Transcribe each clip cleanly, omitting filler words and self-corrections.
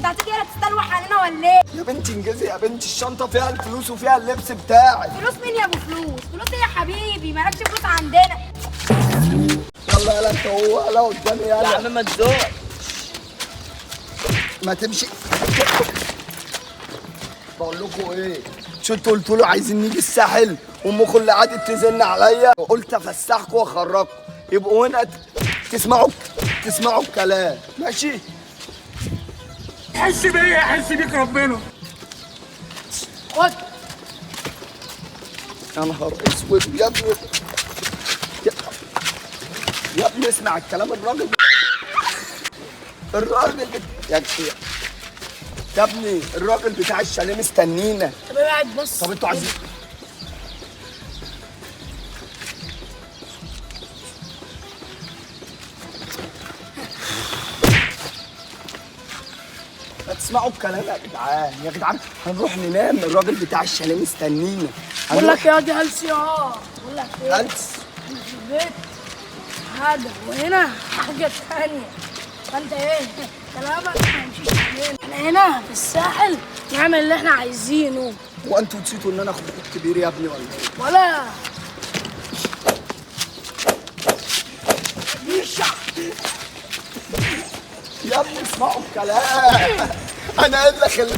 انت هتيجي هنا تستلوح علينا ولا ايه؟ يا بنتي انجزي يا بنتي، الشنطه فيها الفلوس وفيها اللبس بتاعي. فلوس مين يا ابو فلوس؟ فلوس ايه يا حبيبي؟ مالكش فلوس عندنا. يلا يلا انت هو، يلا قدامي يلا. يا عم ما تزوق. ما تمشي. بقول لكم ايه، شو انتوا قلتوا له عايزين نيجي الساحل وامكم اللي قعدت تزن عليا، قلت افسحكم واخرجكم يبقوا هنا تسمعوا الكلام ماشي. حس بيا حس بيك ربنا. خد. يا نهار اسود يا ابني، يا ابني اسمع الكلام. يا ابني الراجل بتاع الشاليه مستنينا. طب قاعد بص. طب انتوا عايزين تسمعوا الكلام يا جدعان؟ يا جدعان هنروح ننام، الراجل بتاع الشاليه مستنينا. بقول لك يا دي هلس يا بقول لك ايه؟ هلس في البيت حاجه وهنا حاجه ثانيه. فانت ايه؟ كلامك ما يمشيش علينا. احنا هنا في الساحل نعمل اللي احنا عايزينه. وانتوا نسيتوا ان انا اخوك الكبير يا ابني ولا ايه؟ ولا يا ابني اسمعوا الكلام. انا ايه اللي خلاني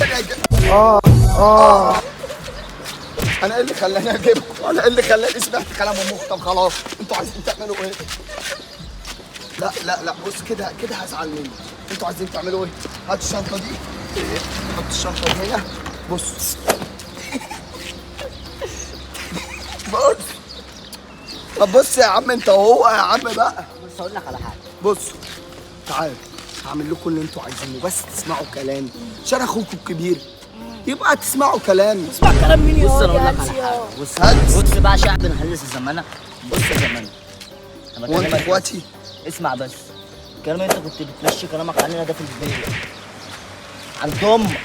انا ايه اللي خلاني اجيبكم؟ انا ايه اللي خلاني سمعت كلام امك؟ طب خلاص انتوا عايزين تعملوا ايه؟ لا لا لا بص كده كده هزعل منك. انتوا عايزين تعملوا ايه؟ هات الشنطه دي، حط الشنطه دي هنا. بص بص. طب بص يا عم انت وهو يا عم بقى. بص هقول لك على حاجه. بصوا تعالوا هعمل لكم اللي انتوا عايزينه، بس تسمعوا كلامي عشان اخوكم الكبير، يبقى تسمعوا كلامي. اسمع كلام مين يا بص انا دي اقول لك هلس على يا حاجه. بص هلس. بص بقى شعب نهلس الزمانه. بص يا زمانه انا هو انتوا بكلمك اخواتي؟ اسمع بس. الكلام اللي انت كنت بتمشي كلامك عننا ده في البيت عند امك.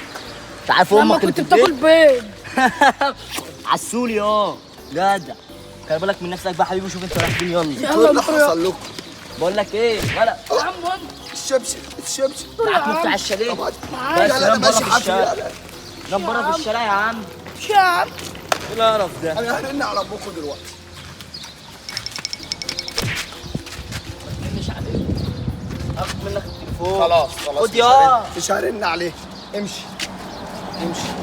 انت عارف لما امك اللي كنت في البيت؟ بتاكل بيض. عسولي جدع. خلي بالك من نفسك بقى حبيبي، شوف انت رايح فين. يلا انتوا ايه اللي حصل لكم؟ بقول لك ايه ولا يا عم وانت الشبشب معاك مفتاح الشاليه. طب معايا. بس يلا انا نام بره ماشي في حافي. الشارع. يلا نام بره في الشارع يا عم. يا عم ايه القرف ده؟ انا هرن على ابوكم دلوقتي. مش عليك. اخد منك التليفون. خلاص خد يا مش هرن عليه. امشي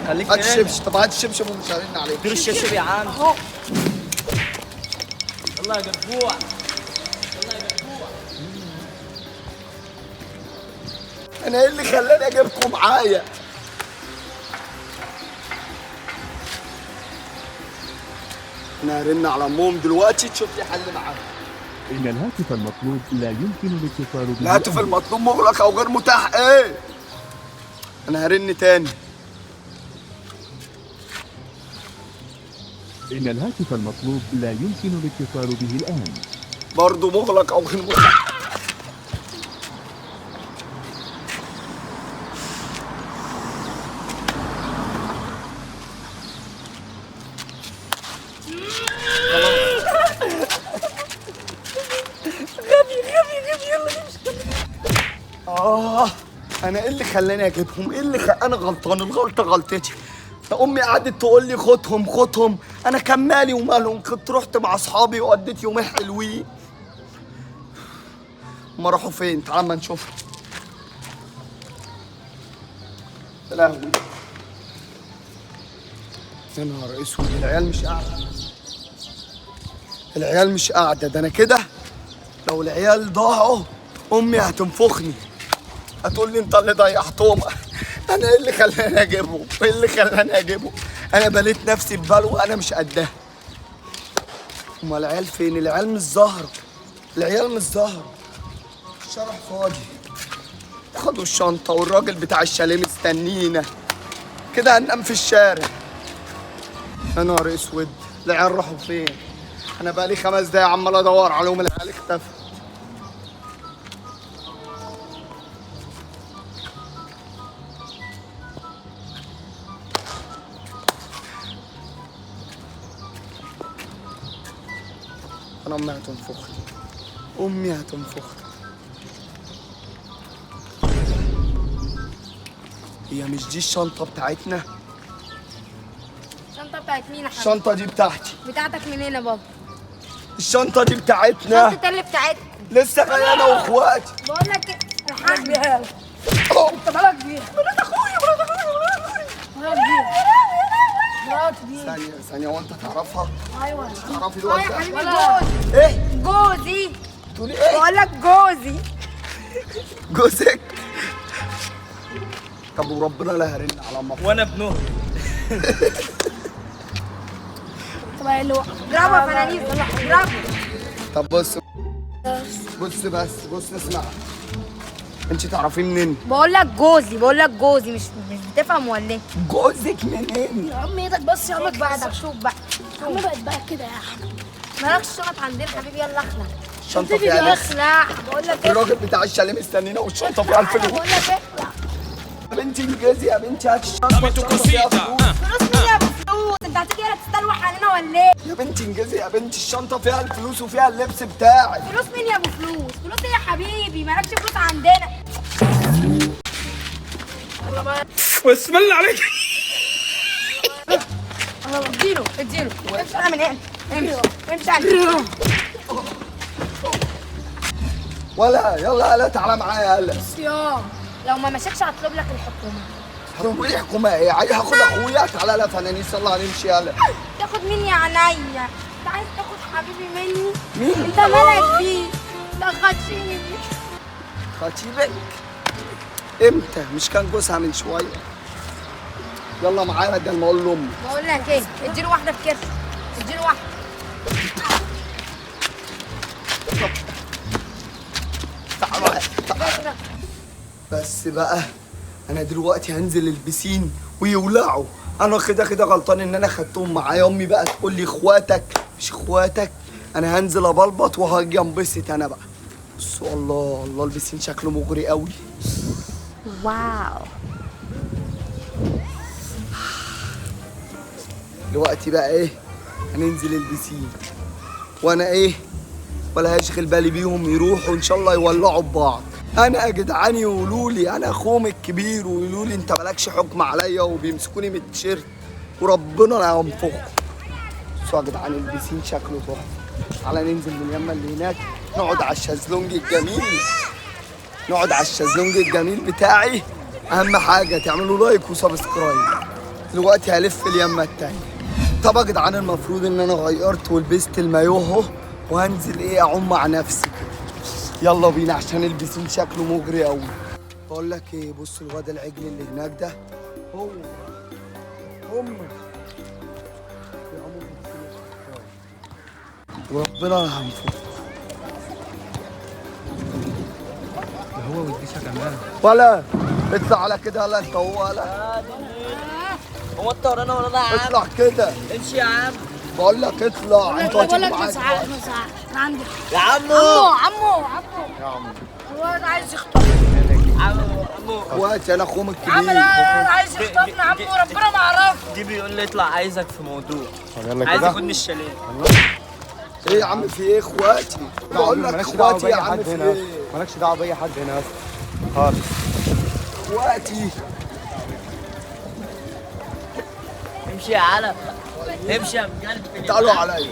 خليك هات هنا. الشبشب. طب هات الشبشب ومش هرن عليه. دير الشبشب يا عم. اهو. يلا يا جربوع. انا ايه اللي خلاني اجيبكم معايا؟ انا هرن على امهم دلوقتي تشوف لي حل معاهم. إن الهاتف المطلوب لا يمكن الاتصال به. الهاتف المطلوب مغلق او غير متاح. ايه؟ انا هرن تاني. إن الهاتف المطلوب لا يمكن الاتصال به الآن. برضه مغلق او غير متاح. غبي يلا نمشي. انا ايه اللي خلاني اجيبهم؟ ايه اللي انا غلطان، الغلطه غلطتي. ده امي قعدت تقول لي خدهم. انا كان مالي ومالهم؟ كنت رحت مع اصحابي وقضيت يومين حلوين. هما راحوا فين؟ تعال ما نشوفهم. يا لهوي يا نهار اسود، العيال مش قاعده. ده انا كده لو العيال ضاعوا امي هتنفخني، هتقول لي انت اللي ضيعتهم. انا ايه اللي خلاني اجيبهم؟ انا بليت نفسي ببلوه انا مش قدها. امال العيال فين؟ العيال مش ظاهره. الشارع فاضي. خدوا الشنطه والراجل بتاع الشاليه مستنينا، كده هننام في الشارع. يا نهار اسود، العيال راحوا فين؟ انا بقالي 5 دقايق عمال ادور عليهم، العيال اختفت. انا امي هتنفخني. هي مش دي الشنطه بتاعتنا؟ الشنطة بتاعت مين يا حبيبي؟ الشنطه دي بتاعتي. بتاعتك منين يا بابا؟ الشنطه دي بتاعتنا. شنطة اللي بتاعتك. لسه جاي انا واخواتي. بقول لك ايه؟ مالك بيها؟ أوه. انت مالك بيها؟ مرات اخويا مرات اخويا. مالك بيها؟ مراتي دي. ثانيه وانت تعرفها؟ ايوه. تعرفي اه الواد يا ده؟ حبيبي ولا- جوزي. ايه؟ جوزي. تقولي ايه؟ بقول لك جوزي. جوزك؟ طب وربنا لا هرن على امك. وانا ابنه. طب اللي هو اضربه يا فنانيس اضربه. طب بص بص اسمع. انت تعرفيه منين؟ بقول لك جوزي بقول لك جوزي مش بتفهم ولا ايه؟ جوزك منين؟ يا عم ايدك بس يا عم شوف بقى ده شوف بقى. يا عم بقت بقى كده يا احمد. مالكش شنط عندنا حبيبي يلا اخلع. الشنطه فيها لبس. اخلع بقول لك ايه؟ الراجل بتاع الشاليه مستنينا والشنطه فيها الفلوس. بقول لك اخلع. يا بنتي انجزي يا بنتي هات الشنطه فيها فلوس. فلوس مين يا ابو فلوس؟ انت هتيجي هنا تستلوح علينا ولا ايه؟ يا بنتي انجزي يا بنتي الشنطه فيها الفلوس وفيها اللبس بتاعي. فلوس مين يا ابو فلوس؟ فلوس ايه يا حبيبي؟ مالكش فلوس عندنا. بسم الله عليك. اديله امشي انا من هنا امشي عني. ولا يلا يلا تعالى معايا يلا. صيام. لو ما مشيتش هطلب لك الحكومه. هتقولي لي حكومه ايه؟ عايز هاخد اخويا. تعالى يلا فنانيس يلا هنمشي يلا. تاخد مني عينيا. انت عايز تاخد حبيبي مني؟ مين؟ انت مالك بيه؟ ده خطيبي. خطيبك؟ امتى؟ مش كان جوزها من شويه؟ يلا معايا بدل ما اقول لامي. بقول لك ايه؟ اديله واحده في كرش. اديله واحده. تعالى. بس بقى انا دلوقتي هنزل البسين ويولعوا. انا كده غلطان ان انا خدتهم معايا. امي بقى تقول لي اخواتك مش اخواتك. انا هنزل ابلبط وهاجي انبسط انا بقى. بصوا الله البسين شكله مغري قوي. واو. دلوقتي بقى ايه؟ هننزل البسين وانا ايه ولا هشغل بالي بيهم. يروحوا ان شاء الله يولعوا ببعض. انا يا جدعان يقولوا لي انا اخوهم الكبير ويقولوا لي انت مالكش حكم عليا وبيمسكوني من التيشيرت وربنا لا ينفخهم. بصوا يا جدعان البسين شكله تحفه. تعالى ننزل من اليمه اللي هناك نقعد على الشازلونج الجميل. نقعد على الشازلونج الجميل بتاعي. اهم حاجه تعملوا لايك وسبسكرايب. دلوقتي هلف اليمه التانيه. طب يا جدعان المفروض ان انا غيرت ولبست المايوه اهو وهنزل ايه اعوم مع نفسي كده. يلا بينا عشان البسين شكله مغري قوي. بقول لك ايه؟ بص الواد العجل اللي هناك ده هو وربنا لا هنفوق. هو والديشة كمان. ولا اطلع على كده. يلا انت هو ولا هو انت ورانا ولا انا يا عم؟ اطلع كده. امشي يا عم. بقول لك اطلع. انت بقول لك هتيجي ما تزعقش معايا. ما تزعقش. انا عندي يا عمو. عمو يا عم الواد عايز يخطفني. عمو. اخواتي انا اخوهم يا عم الكبير. لا عايز يخطفني يا عم وربنا ما عرفه. دي بيقول لي اطلع عايزك في موضوع. يلا عايز كده. ياخدني الشاليه. ايه يا عم في ايه اخواتي؟ بقول لك اخواتي يا عم في ايه؟ مالكش دعوه باي حد هنا خالص. اخواتي امشي يا علم. امشي يا بجد. تعالوا عليا.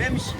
امشي.